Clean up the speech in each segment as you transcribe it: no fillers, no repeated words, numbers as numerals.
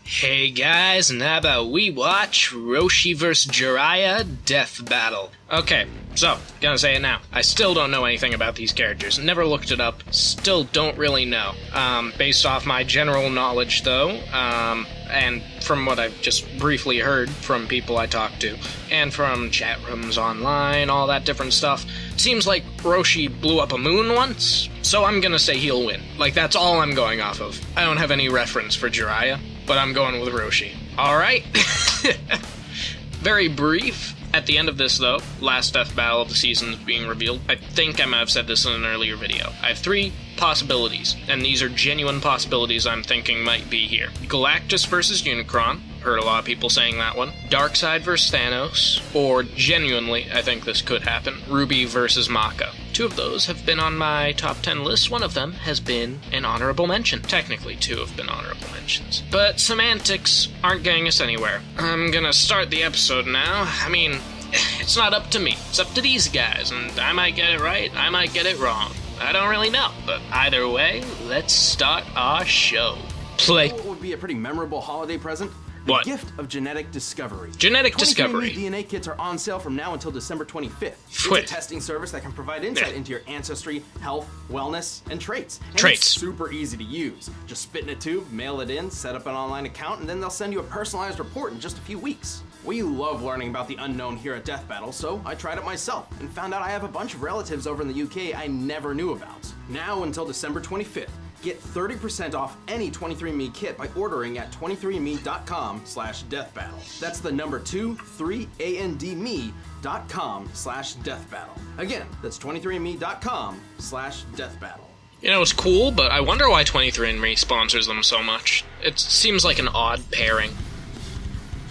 Hey guys, and how about we watch Roshi vs Jiraiya Death Battle? Okay, so, gonna say it now. I still don't know anything about these characters. Never looked it up. Still don't really know. Based off my general knowledge, though, and from what I've just briefly heard from people I talked to, and from chat rooms online, all that different stuff, it seems like Roshi blew up a moon once, so I'm gonna say he'll win. Like, that's all I'm going off of. I don't have any reference for Jiraiya, but I'm going with Roshi. Alright? Very brief. At the end of this, though, last death battle of the season is being revealed. I think I might have said this in an earlier video. I have 3 possibilities, and these are genuine possibilities I'm thinking might be here. Galactus versus Unicron. Heard a lot of people saying that one. Darkseid versus Thanos. Or, genuinely, I think this could happen, Ruby versus Maka. 2 of those have been on my top 10 list. One of them has been an honorable mention. Technically, 2 have been honorable mentions. But semantics aren't getting us anywhere. I'm gonna start the episode now. I mean, it's not up to me. It's up to these guys, and I might get it right, I might get it wrong. I don't really know, but either way, let's start our show. Play. What would be a pretty memorable holiday present? What? The gift of genetic discovery. Genetic discovery. 23andMe DNA kits are on sale from now until December 25th. It's a testing service that can provide insight into your ancestry, health, wellness, and traits. And it's super easy to use. Just spit in a tube, mail it in, set up an online account, and then they'll send you a personalized report in just a few weeks. We love learning about the unknown here at Death Battle, so I tried it myself and found out I have a bunch of relatives over in the UK I never knew about. Now until December 25th. Get 30% off any 23andMe kit by ordering at 23andme.com/deathbattle. That's the number 23andme.com/deathbattle. Again, that's 23andme.com/deathbattle. You know, it's cool, but I wonder why 23andMe sponsors them so much. It seems like an odd pairing.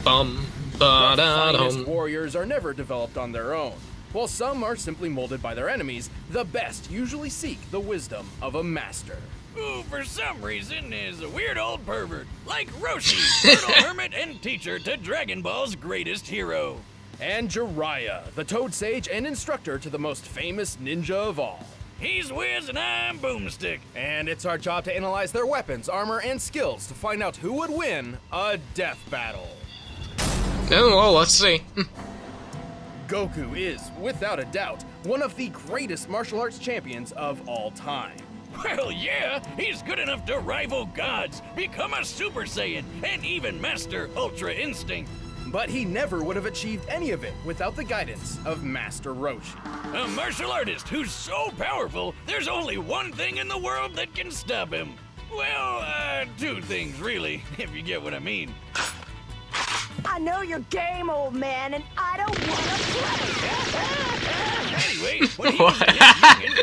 The finest warriors are never developed on their own. While some are simply molded by their enemies, the best usually seek the wisdom of a master. Who, for some reason, is a weird old pervert, like Roshi, turtle hermit and teacher to Dragon Ball's greatest hero. And Jiraiya, the Toad Sage and instructor to the most famous ninja of all. He's Wiz and I'm Boomstick. And it's our job to analyze their weapons, armor, and skills to find out who would win a death battle. Oh, well, let's see. Goku is, without a doubt, one of the greatest martial arts champions of all time. Well, yeah, he's good enough to rival gods, become a Super Saiyan, and even master Ultra Instinct. But he never would have achieved any of it without the guidance of Master Roshi. A martial artist who's so powerful, there's only one thing in the world that can stop him. Well, 2 things, really, if you get what I mean. I know your game, old man, and I don't want to play. Anyway, when he was a young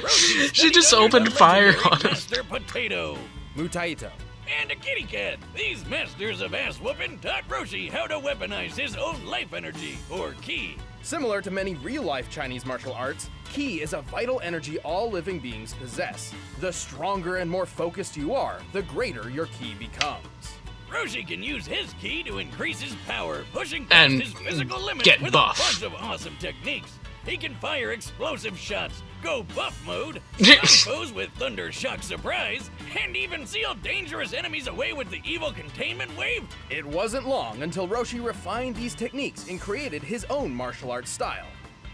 Roshi She just studied under opened the fire legendary on him. Master Potato. Mutaito. And a kitty cat. These masters of ass-whooping taught Roshi how to weaponize his own life energy, or ki. Similar to many real-life Chinese martial arts, ki is a vital energy all living beings possess. The stronger and more focused you are, the greater your ki becomes. Roshi can use his ki to increase his power, pushing And past his physical limits get with buff. a bunch of awesome techniques. He can fire explosive shots, go buff mode, foes with thunder shock surprise, and even seal dangerous enemies away with the evil containment wave. It wasn't long until Roshi refined these techniques and created his own martial arts style,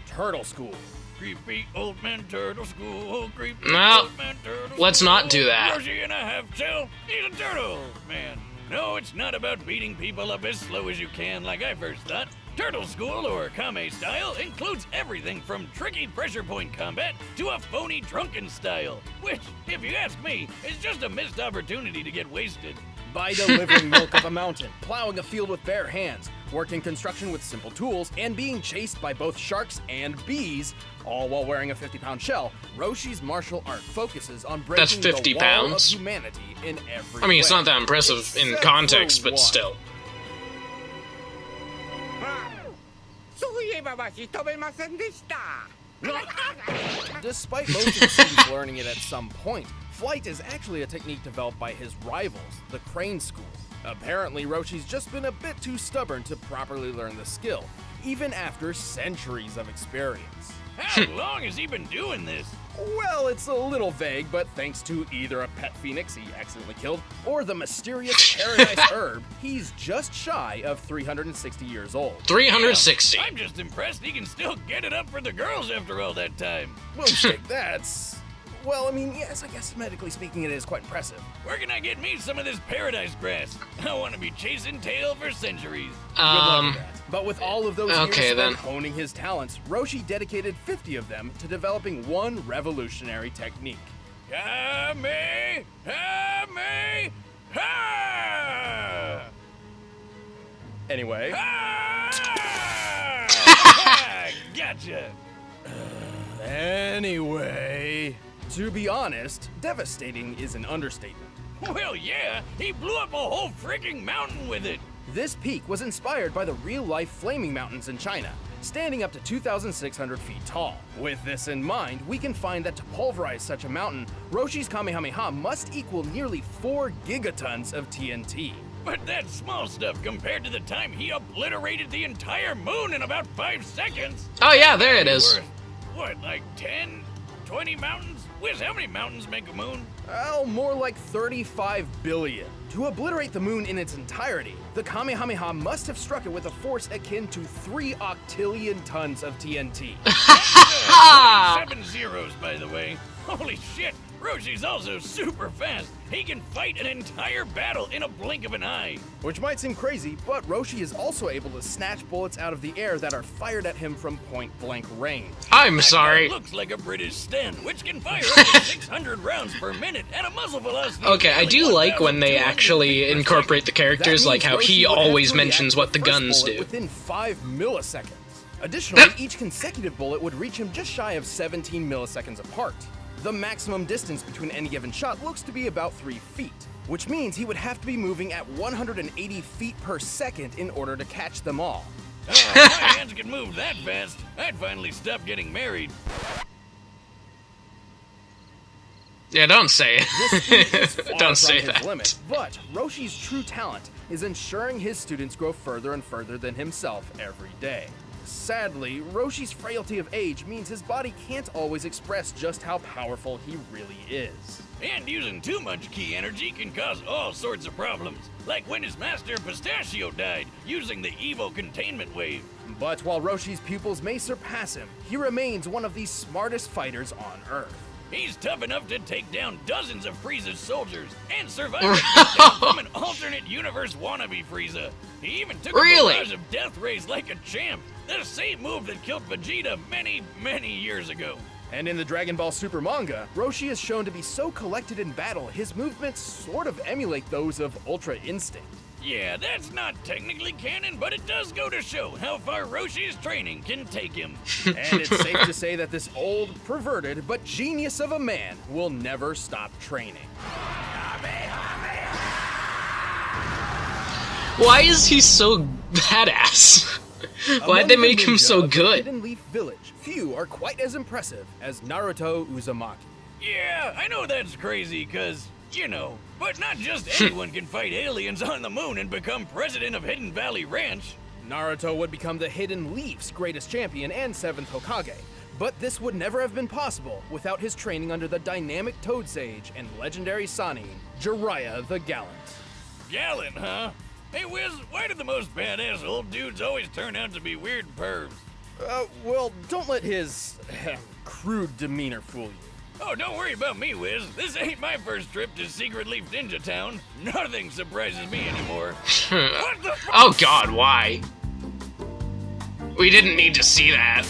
Turtle School. Creepy old man turtle school, creepy No, old man turtle let's school. not do that. Roshi and a half shell, he's a turtle man. No, it's not about beating people up as slow as you can like I first thought. Turtle School, or Kame style, includes everything from tricky pressure point combat to a phony drunken style, which, if you ask me, is just a missed opportunity to get wasted. By delivering milk of a mountain, plowing a field with bare hands, working construction with simple tools, and being chased by both sharks and bees, all while wearing a 50-pound shell, Roshi's martial art focuses on breaking That's 50 the wall of pounds. humanity in every I mean, it's way. not that impressive in Except context, for but one. still. Despite most of the students learning it at some point, flight is actually a technique developed by his rivals, the Crane School. Apparently, Roshi's just been a bit too stubborn to properly learn the skill, even after centuries of experience. How long has he been doing this? Well, it's a little vague, but thanks to either a pet phoenix he accidentally killed or the mysterious paradise herb, he's just shy of 360 years old. 360. I'm just impressed he can still get it up for the girls after all that time. Well, shit, that's... Well, I mean, yes, I guess medically speaking it is quite impressive. Where can I get me some of this paradise grass? I want to be chasing tail for centuries. Good luck with that. But with all of those years spent then. honing his talents, Roshi dedicated 50 of them to developing one revolutionary technique. Kamehameha! Anyway, Gotcha! Anyway, to be honest, devastating is an understatement. Well, yeah, he blew up a whole freaking mountain with it. This peak was inspired by the real-life flaming mountains in China, standing up to 2,600 feet tall. With this in mind, we can find that to pulverize such a mountain, Roshi's Kamehameha must equal nearly 4 gigatons of TNT. But that's small stuff compared to the time he obliterated the entire moon in about 5 seconds. Oh yeah, there it is. Worth, what, like 10, 20 mountains? Wiz, how many mountains make a moon? Well, more like 35 billion. To obliterate the moon in its entirety, the Kamehameha must have struck it with a force akin to 3 octillion tons of TNT. 7 zeros, by the way. Holy shit, Roshi's also super fast. He can fight an entire battle in a blink of an eye. Which might seem crazy, but Roshi is also able to snatch bullets out of the air that are fired at him from point-blank range. I'm sorry. That looks like a British Sten, which can fire up to 600 rounds per minute at a muzzle velocity. Okay, I do like when they actually incorporate the characters, like how he always mentions what the guns do. Within 5 milliseconds. Additionally, each consecutive bullet would reach him just shy of 17 milliseconds apart. The maximum distance between any given shot looks to be about 3 feet, which means he would have to be moving at 180 feet per second in order to catch them all. Oh, if my hands could move that fast, I'd finally stop getting married. Yeah, don't say This feat is it. far Don't from say his that. limit, but Roshi's true talent is ensuring his students grow further and further than himself every day. Sadly, Roshi's frailty of age means his body can't always express just how powerful he really is. And using too much ki energy can cause all sorts of problems, like when his master Pistachio died using the Evo containment wave. But while Roshi's pupils may surpass him, he remains one of the smartest fighters on Earth. He's tough enough to take down dozens of Frieza's soldiers and survive a takedown from an alternate universe wannabe Frieza. He even took a barrage of death rays like a champ, the same move that killed Vegeta many, many years ago. And in the Dragon Ball Super manga, Roshi is shown to be so collected in battle, his movements sort of emulate those of Ultra Instinct. Yeah, that's not technically canon, but it does go to show how far Roshi's training can take him. And it's safe to say that this old, perverted, but genius of a man will never stop training. Why is he so badass? Why'd they make him so good? Hidden Leaf Village, few are quite as impressive as Naruto Uzumaki. Yeah, I know that's crazy, cause, you know, but not just anyone can fight aliens on the moon and become president of Hidden Valley Ranch. Naruto would become the Hidden Leaf's greatest champion and 7th Hokage, but this would never have been possible without his training under the dynamic Toad Sage and legendary Sannin, Jiraiya the Gallant. Gallant, huh? Hey, Wiz, why do the most badass old dudes always turn out to be weird pervs? Well, don't let his crude demeanor fool you. Oh, don't worry about me, Wiz. This ain't my first trip to Secret Leaf Ninja Town. Nothing surprises me anymore. What the Oh god, why? We didn't need to see that.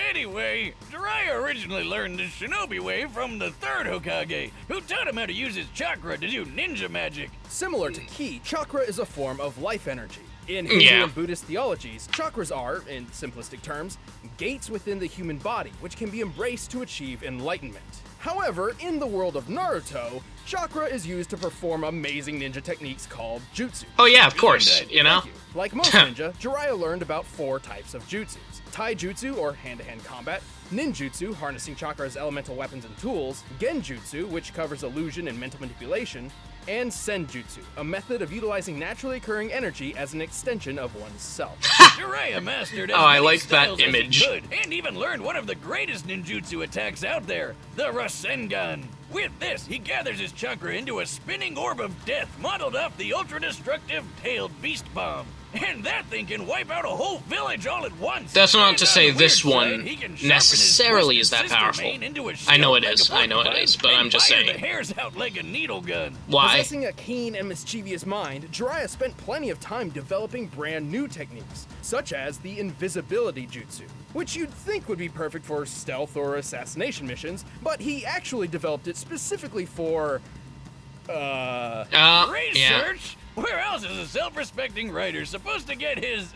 Anyway, Jiraiya originally learned the shinobi way from the 3rd Hokage, who taught him how to use his chakra to do ninja magic. Similar to ki, chakra is a form of life energy. In Hindu and Buddhist theologies, chakras are, in simplistic terms, gates within the human body, which can be embraced to achieve enlightenment. However, in the world of Naruto, chakra is used to perform amazing ninja techniques called jutsu. Oh yeah, of course, you know? Thank you. Like most ninja, Jiraiya learned about 4 types of jutsus. Taijutsu, or hand-to-hand combat, ninjutsu, harnessing chakra as elemental weapons and tools, genjutsu, which covers illusion and mental manipulation, and senjutsu, a method of utilizing naturally occurring energy as an extension of one's self. Jiraiya mastered Oh, I like that styles as he image. could, and even learned one of the greatest ninjutsu attacks out there, the Rasengan. With this, he gathers his chakra into a spinning orb of death modeled off the ultra-destructive tailed beast bomb. And that thing can wipe out a whole village all at once. That's not And to on say the this weird one side, he can sharpen necessarily his is that twisted powerful. sister mane into a I know it shield is, like a I know it porcupine is, but and I'm just fire saying. the hairs out like a needle gun. Why? Possessing a keen and mischievous mind, Jiraiya spent plenty of time developing brand new techniques, such as the invisibility jutsu, which you'd think would be perfect for stealth or assassination missions, but he actually developed it specifically for, Yeah. Research? Where else is a self-respecting writer supposed to get his,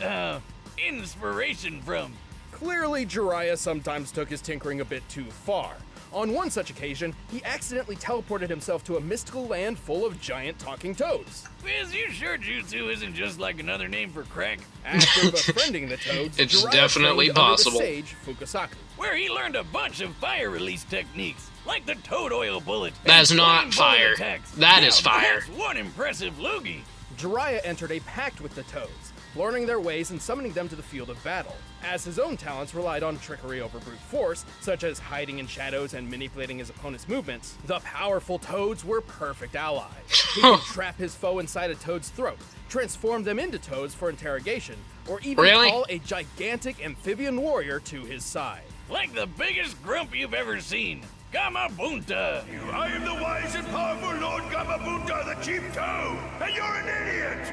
inspiration from? Clearly, Jiraiya sometimes took his tinkering a bit too far. On one such occasion, he accidentally teleported himself to a mystical land full of giant talking toads. Is you sure jutsu isn't just like another name for crack? After befriending the toads, It's Jiraiya definitely trained under possible. the sage Fukasaku. Where he learned a bunch of fire release techniques, like the toad oil bullet. That's and not flame bullet fire. attacks. That Now is fire. That's one impressive loogie. Jiraiya entered a pact with the toads, learning their ways and summoning them to the field of battle, as his own talents relied on trickery over brute force, such as hiding in shadows and manipulating his opponent's movements. The powerful toads were perfect allies. He could trap his foe inside a toad's throat, transform them into toads for interrogation, or even Really? call a gigantic amphibian warrior to his side. Like the biggest grump you've ever seen. Gamabunta. I am the wise and powerful Lord Gamabunta, the Chief Toad, and you're an idiot!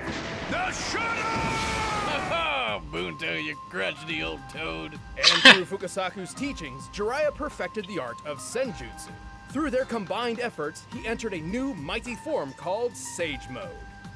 Now shut up! Oh, Bunta, you crotchety old toad. And through Fukasaku's teachings, Jiraiya perfected the art of senjutsu. Through their combined efforts, he entered a new mighty form called Sage Mode.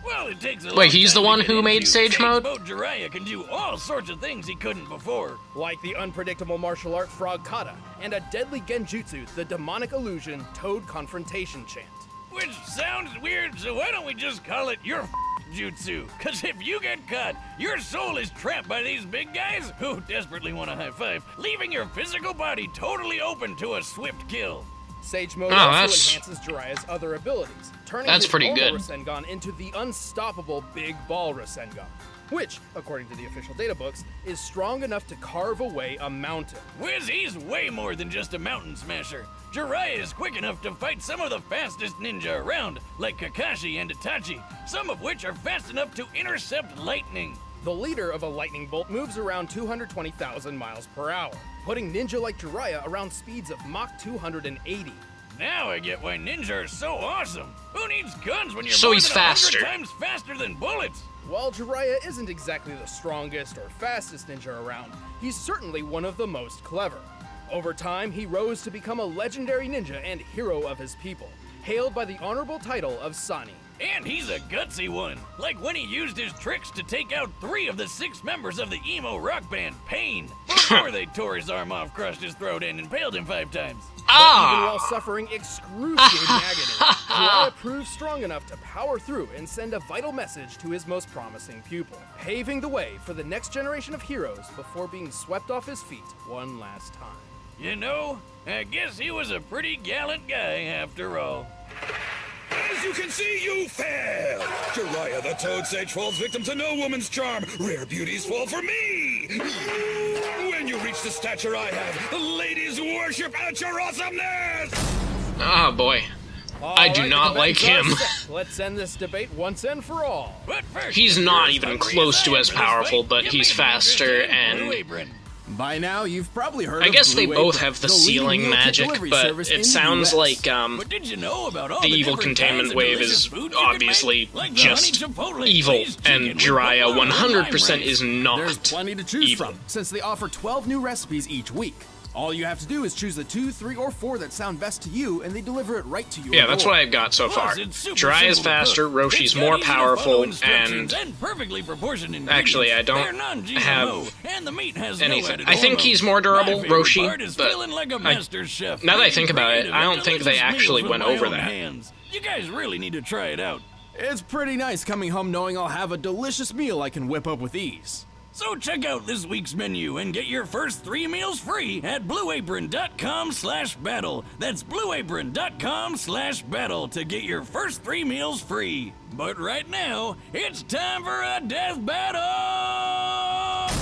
Well, it takes a Wait, long he's the time to one get who made into. Sage Mode? Jiraiya can do all sorts of things he couldn't before. Like the unpredictable martial art Frog Kata, and a deadly genjutsu, the demonic illusion Toad Confrontation Chant. Which sounds weird, so why don't we just call it your jutsu? Cause if you get caught, your soul is trapped by these big guys who desperately want a high five, leaving your physical body totally open to a swift kill. Sage Mode Oh, also that's- enhances Jiraiya's other abilities, turning That's his pretty normal good. Rasengan into the unstoppable Big Ball Rasengan, which, according to the official databooks, is strong enough to carve away a mountain. Wiz, he's way more than just a mountain smasher. Jiraiya is quick enough to fight some of the fastest ninja around, like Kakashi and Itachi, some of which are fast enough to intercept lightning. The leader of a lightning bolt moves around 220,000 miles per hour, putting ninja like Jiraiya around speeds of Mach 280. Now I get why ninja are so awesome. Who needs guns when you're So more he's than 100 faster. times faster than bullets? While Jiraiya isn't exactly the strongest or fastest ninja around, he's certainly one of the most clever. Over time, he rose to become a legendary ninja and hero of his people, hailed by the honorable title of Sani. And he's a gutsy one, like when he used his tricks to take out 3 of the 6 members of the emo rock band Pain, before they tore his arm off, crushed his throat, and impaled him 5 times. Even Ah! while suffering excruciating agony, Jiraiya proved strong enough to power through and send a vital message to his most promising pupil, paving the way for the next generation of heroes before being swept off his feet one last time. You know, I guess he was a pretty gallant guy after all. As you can see, you fail! Jiraiya the Toad Sage falls victim to no woman's charm. Rare beauties fall for me! When you reach the stature I have, the ladies worship at your awesomeness! Oh boy. I do Alright, not the like events him. are set. Let's end this debate once and for all. But first, He's if not you're even hungry close to I am as for this powerful, fight, but you he's may be faster interested in Blue and- Apron. By now, you've probably heard I of guess they Blue both Apron, have the the leading ceiling meal kit magic, delivery but service in it the sounds US. like But did you know about all the the evil different containment kinds of wave delicious is food you can obviously make? Like the just honey chipotle evil, glazed and chicken with Jiraiya buffalo and 100% lime is rice. not There's plenty to choose evil. from, since they offer 12 new recipes each week. All you have to do is choose the 2, 3, or 4 that sound best to you, and they deliver it right to your Yeah, that's door. what I've got so far. Plus, it's super Jiraiya's simple to faster, cook. Roshi's It's got more easy to follow powerful, instructions and perfectly proportioned ingredients. Actually, I don't They're non-GMO, have and the meat has anything. No added I think hormones. he's more durable, My favorite Roshi, part is but feeling like a master chef. now that I think about it, Creative I and don't think they delicious actually meals went with my over own that. hands. You guys really need to try it out. It's pretty nice coming home knowing I'll have a delicious meal I can whip up with ease. So check out this week's menu and get your first 3 meals free at blueapron.com/battle. That's blueapron.com/battle to get your first 3 meals free. But right now, it's time for a death battle!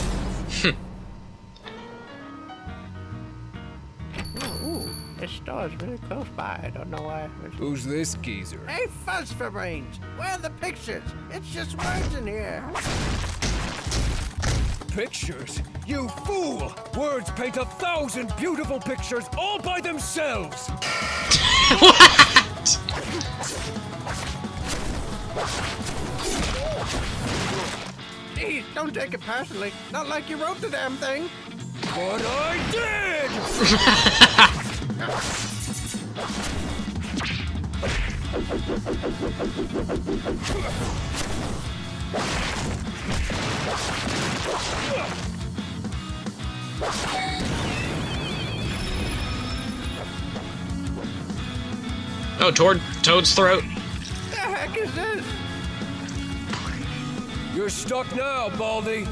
Ooh, this store's really close by. I don't know why. Who's this geezer? Hey, Fuzz for brains. Where are the pictures? It's just words in here. Pictures? You fool! Words paint 1,000 beautiful pictures all by themselves! What? Geez, don't take it personally. Not like you wrote the damn thing. But I did! Oh, toward Toad's throat. The heck is this? You're stuck now, Baldy.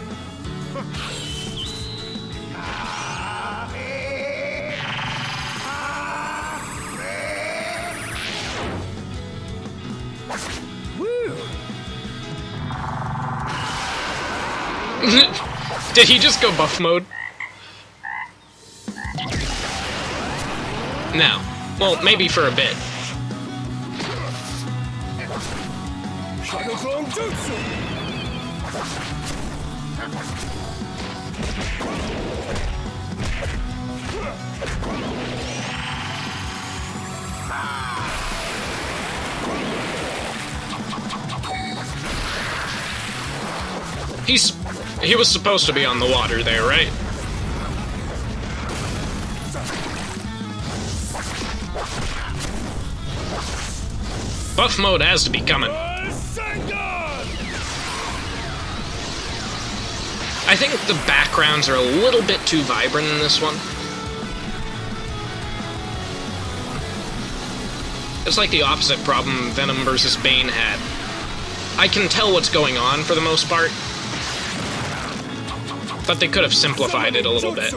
Woo! Did he just go buff mode? No. Well, maybe for a bit. Shadow Clone Jutsu! He was supposed to be on the water there, right? Buff mode has to be coming. I think the backgrounds are a little bit too vibrant in this one. It's like the opposite problem Venom vs. Bane had. I can tell what's going on for the most part, but they could have simplified it a little bit.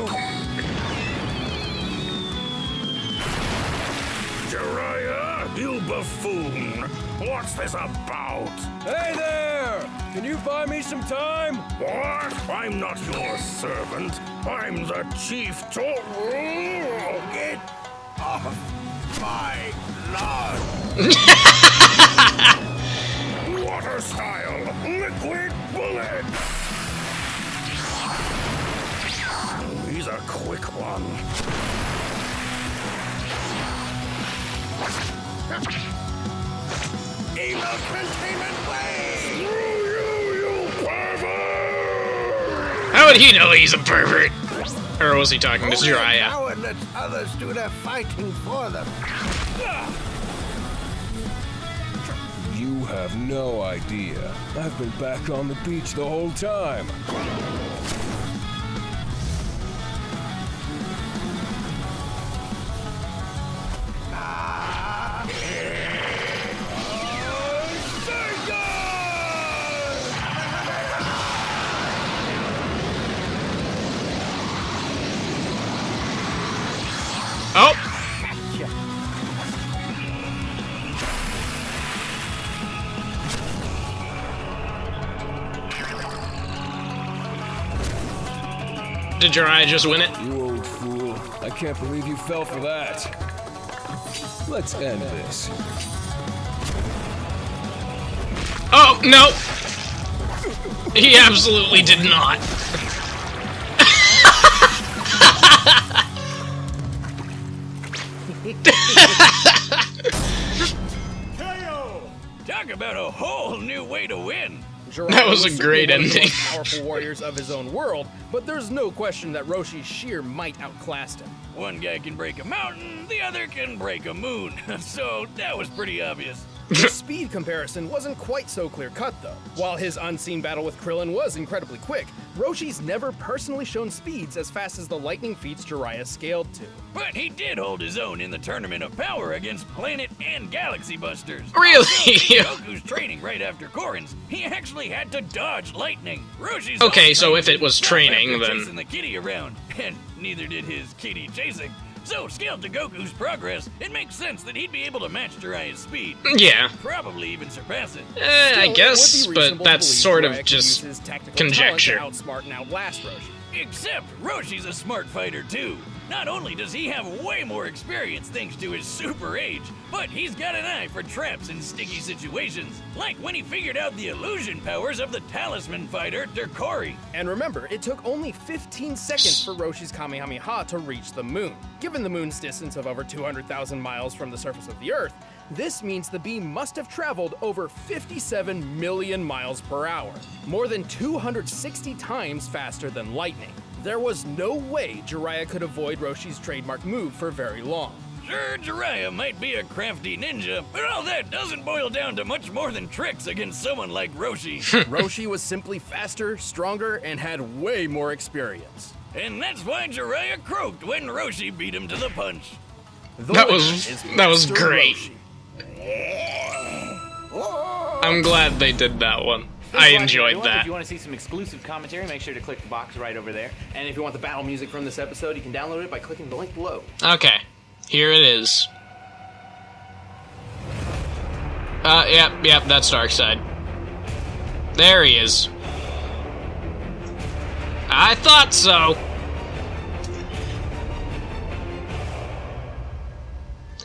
Jiraiya, you buffoon! What's this about? Hey there! Can you buy me some time? What? I'm not your servant. I'm the chief Get off my lawn. Water style, liquid bullet. He's a quick one. Evil containment way. Screw you pervert! How would he know he's a pervert? Or was he talking to Only a Jiraiya? coward lets others do their fighting for them. You have no idea. I've been back on the beach the whole time. Oh! Did Jiraiya just win it? You old fool. I can't believe you fell for that. Let's end this. Oh, no! He absolutely did not. Talk about a whole new way to win. Jiraiya That was a great certainly one of the ending. most powerful warriors of his own world, but there's no question that Roshi's sheer might outclassed him. One guy can break a mountain, the other can break a moon. So that was pretty obvious. His speed comparison wasn't quite so clear-cut, though. While his unseen battle with Krillin was incredibly quick, Roshi's never personally shown speeds as fast as the lightning feats Jiraiya scaled to. But he did hold his own in the Tournament of Power against Planet and Galaxy Busters. Really? Goku's training right after Korin's, he actually had to dodge lightning. Roshi's okay, so if it was not training, after then... chasing the kitty around, and neither did his kitty chasing. So, scaled to Goku's progress, it makes sense that he'd be able to match Jiraiya's speed. Yeah. Probably even surpass it. I guess, but that's sort of just conjecture. Outsmart and outlast Roshi. Except Roshi's a smart fighter too. Not only does he have way more experience thanks to his super age, but he's got an eye for traps in sticky situations, like when he figured out the illusion powers of the talisman fighter Derkori. And remember, it took only 15 seconds for Roshi's Kamehameha to reach the moon. Given the moon's distance of over 200,000 miles from the surface of the Earth, this means the beam must have traveled over 57 million miles per hour, more than 260 times faster than lightning. There was no way Jiraiya could avoid Roshi's trademark move for very long. Sure, Jiraiya might be a crafty ninja, but all that doesn't boil down to much more than tricks against someone like Roshi. Roshi was simply faster, stronger, and had way more experience. And that's why Jiraiya croaked when Roshi beat him to the punch. That was great. I'm glad they did that one. I enjoyed that. If you want to see some exclusive commentary, make sure to click the box right over there. And if you want the battle music from this episode, you can download it by clicking the link below. Okay, here it is. Yep, that's Darkseid. There he is. I thought so.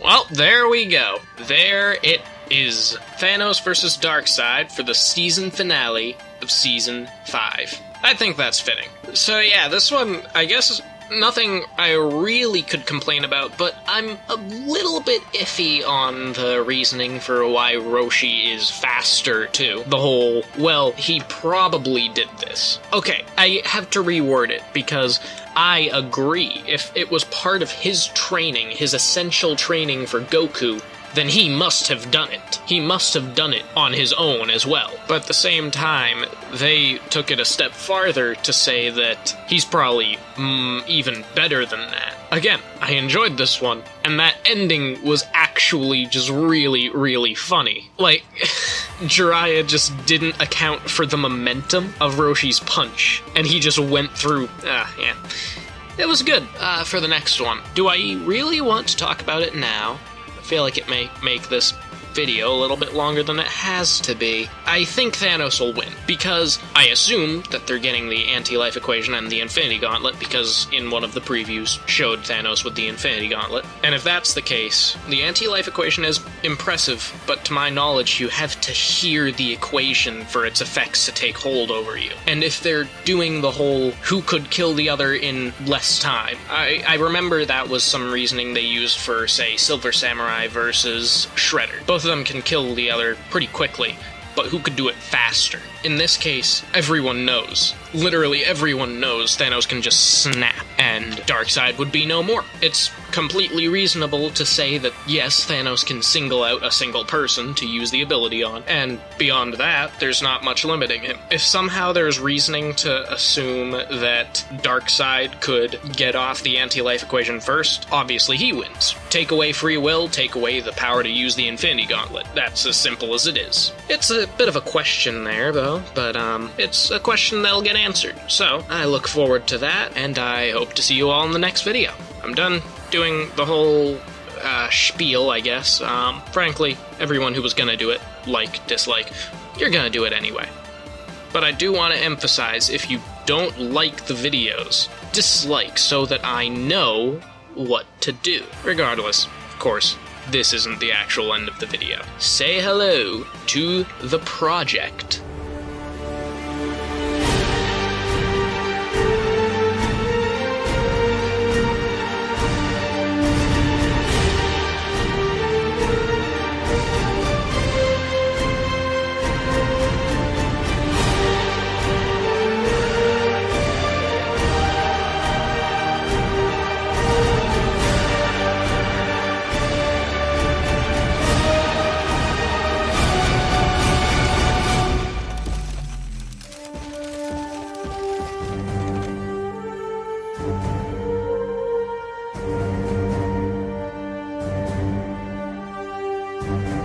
Well, there we go. There it is. Thanos versus Darkseid for the season finale of Season 5. I think that's fitting. So yeah, this one, I guess, nothing I really could complain about, but I'm a little bit iffy on the reasoning for why Roshi is faster, too. The whole, well, he probably did this. Okay, I have to reword it, because I agree. If it was part of his training, his essential training for Goku, then he must have done it. He must have done it on his own as well. But at the same time, they took it a step farther to say that he's probably even better than that. Again, I enjoyed this one, and that ending was actually just really, really funny. Like, Jiraiya just didn't account for the momentum of Roshi's punch, and he just went through, yeah. It was good. For the next one, do I really want to talk about it now? I feel like it may make this video a little bit longer than it has to be. I think Thanos will win, because I assume that they're getting the anti-life equation and the Infinity Gauntlet, because in one of the previews showed Thanos with the Infinity Gauntlet. And if that's the case, the anti-life equation is impressive, but to my knowledge, you have to hear the equation for its effects to take hold over you. And if they're doing the whole who could kill the other in less time, I remember that was some reasoning they used for, say, Silver Samurai versus Shredder. Both of them can kill the other pretty quickly, but who could do it faster? In this case, everyone knows. Literally everyone knows Thanos can just snap, and Darkseid would be no more. It's completely reasonable to say that, yes, Thanos can single out a single person to use the ability on, and beyond that, there's not much limiting him. If somehow there's reasoning to assume that Darkseid could get off the anti-life equation first, obviously he wins. Take away free will, take away the power to use the Infinity Gauntlet. That's as simple as it is. It's a bit of a question there, though, but it's a question that'll get answered. So, I look forward to that, and I hope to see you all in the next video. I'm done doing the whole spiel, I guess. Frankly, everyone who was gonna do it, like, dislike, you're gonna do it anyway. But I do want to emphasize, if you don't like the videos, dislike so that I know what to do. Regardless, of course, this isn't the actual end of the video. Say hello to the project. Bye.